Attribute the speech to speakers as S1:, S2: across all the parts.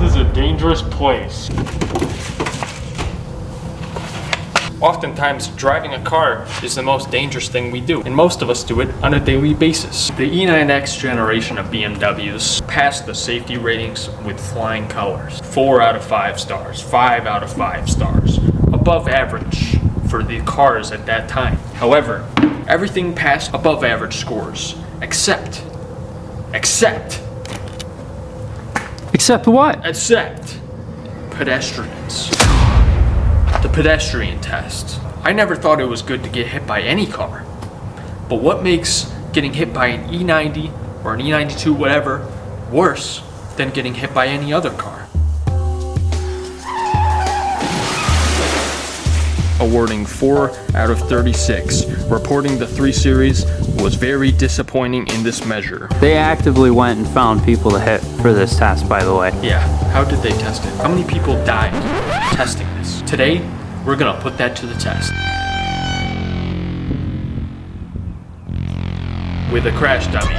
S1: world is a dangerous place. Oftentimes, driving a car is the most dangerous thing we do, and most of us do it on a daily basis. The E90X generation of BMWs passed the safety ratings with flying colors. 4 out of 5 stars, 5 out of 5 stars, above average for the cars at that time. However, everything passed above average scores, except
S2: what?
S1: Except pedestrians. The pedestrian test. I never thought it was good to get hit by any car. But what makes getting hit by an E90 or an E92, whatever, worse than getting hit by any other car? Awarding 4 out of 36. Reporting the 3 Series was very disappointing in this measure.
S2: They actively went and found people to hit for this test, by the way.
S1: Yeah, how did they test it? How many people died testing this? Today, we're gonna put that to the test. With a crash dummy.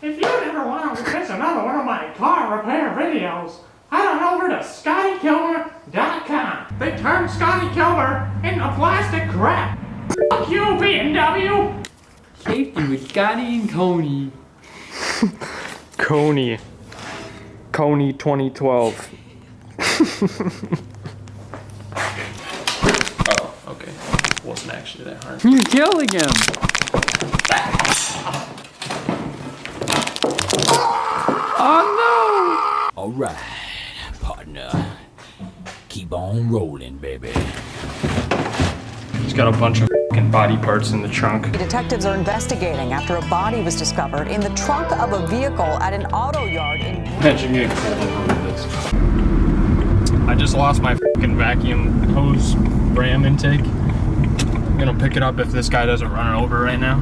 S3: If you ever want to catch another one of my car repair videos, head on over to ScottyKilmer.com. They turned Scotty Kilmer into plastic crap. Fuck you, BMW!
S2: Safety with Scotty and Coney.
S1: Coney 2012. Oh, okay. Wasn't actually that hard.
S2: You're killing him. Oh no!
S4: All right, partner. Keep on rolling, baby.
S1: He's got a bunch of fucking body parts in the trunk.
S5: Detectives are investigating after a body was discovered in the trunk of a vehicle at an auto yard in...
S1: Imagine getting pulled over with this. I just lost my fucking vacuum hose ram intake. I'm gonna pick it up if this guy doesn't run it over right now.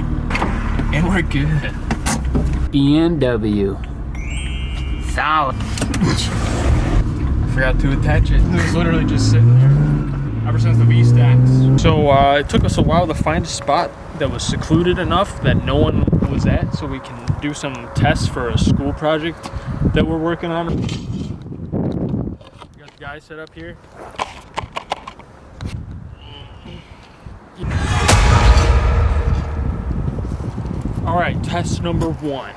S1: And we're good.
S2: BMW. Solid.
S1: Forgot to attach it. It was literally just sitting there ever since the V-Stacks. So it took us a while to find a spot that was secluded enough that no one was at, so we can do some tests for a school project that we're working on. We got the guy set up here. All right, test number 1.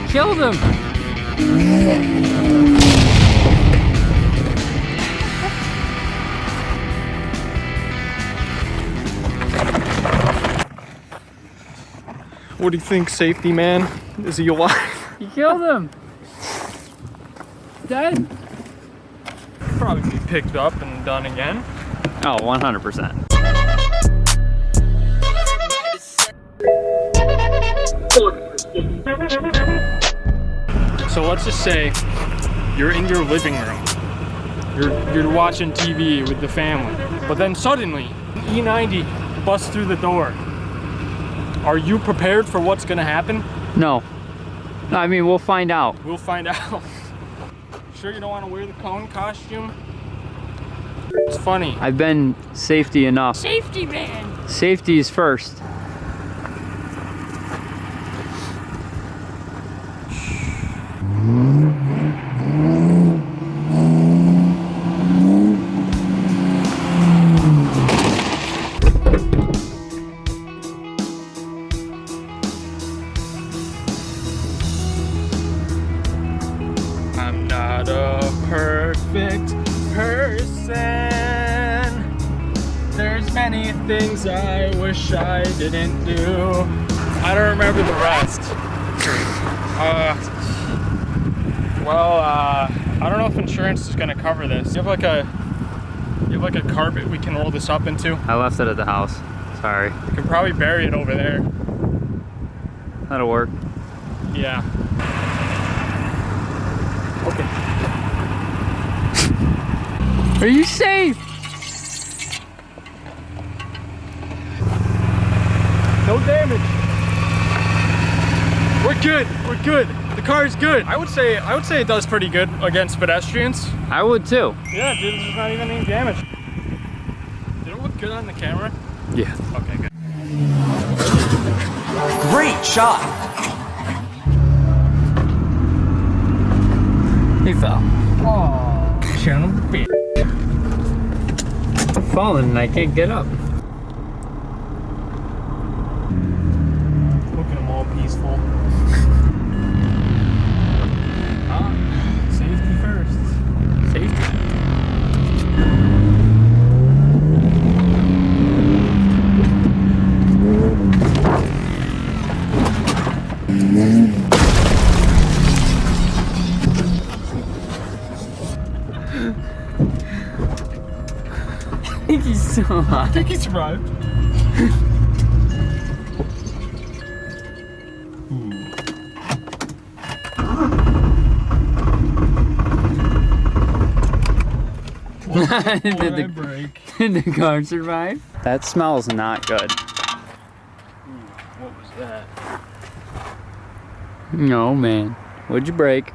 S2: Killed him.
S1: What do you think, safety man? Is he alive?
S2: You killed him. Dead.
S1: Probably be picked up and done again.
S2: Oh, 100%.
S1: So let's just say you're in your living room. You're watching TV with the family, but then suddenly E90 busts through the door. Are you prepared for what's gonna happen?
S2: No. I mean, we'll find out.
S1: We'll find out. Sure you don't want to wear the cone costume? It's funny.
S2: I've been safety enough.
S3: Safety man!
S2: Safety is first.
S1: I'm not a perfect person. There's many things I wish I didn't do. I don't remember the rest. I don't know if insurance is gonna cover this. You have You have like a carpet we can roll this up into?
S2: I left it at the house. Sorry.
S1: We can probably bury it over there.
S2: That'll work.
S1: Yeah. Okay.
S2: Are you safe?
S1: No damage. We're good. We're good. The car is good. I would say it does pretty good against pedestrians.
S2: I would too.
S1: Yeah, dude, there's not even any damage. Did it look good on the camera?
S2: Yeah.
S1: Okay, good.
S6: Great shot.
S2: He fell.
S1: Oh, son of a bitch.
S2: I'm falling and I can't get up.
S1: Look at them all peaceful. Safety first. Safety.
S2: I think he's so high.
S1: I think he survived.
S2: Did the car survive? That smells not good.
S1: What was that?
S2: No, man. What'd you break?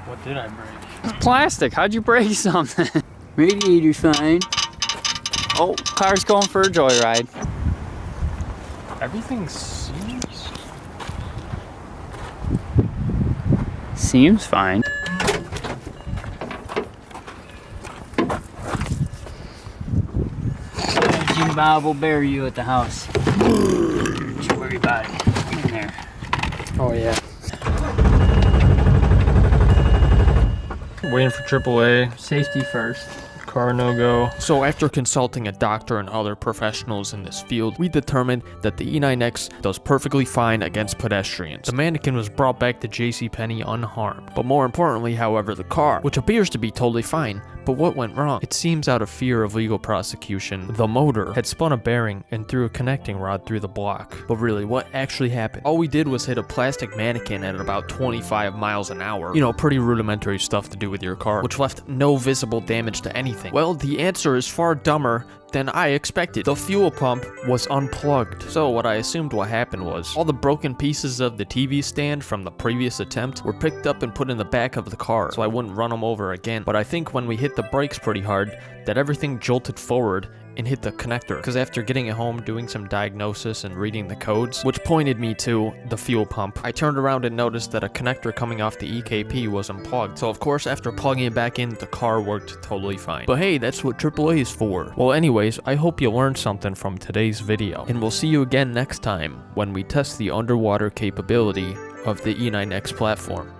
S1: What did I break?
S2: It's plastic. How'd you break something? Radiator's fine. Oh, car's going for a joyride.
S1: Everything seems...
S2: Seems fine. Jim Bob will bury you at the house. Don't you worry about it. In there.
S1: Oh, yeah. Waiting for AAA.
S2: Safety first.
S1: Car no-go. So after consulting a doctor and other professionals in this field, we determined that the E90X does perfectly fine against pedestrians. The mannequin was brought back to JCPenney unharmed. But more importantly, however, the car, which appears to be totally fine, but what went wrong? It seems out of fear of legal prosecution, the motor had spun a bearing and threw a connecting rod through the block. But really, what actually happened? All we did was hit a plastic mannequin at about 25 miles an hour. You know, pretty rudimentary stuff to do with your car, which left no visible damage to anything. Well, the answer is far dumber than I expected. The fuel pump was unplugged. So what I assumed what happened was all the broken pieces of the TV stand from the previous attempt were picked up and put in the back of the car so I wouldn't run them over again. But I think when we hit the brakes pretty hard, that everything jolted forward and hit the connector, because after getting it home, doing some diagnosis and reading the codes, which pointed me to the fuel pump, I turned around and noticed that a connector coming off the EKP was unplugged. So of course, after plugging it back in, the car worked totally fine. But hey, that's what AAA is for. Well, anyways, I hope you learned something from today's video, and we'll see you again next time when we test the underwater capability of the E90X platform.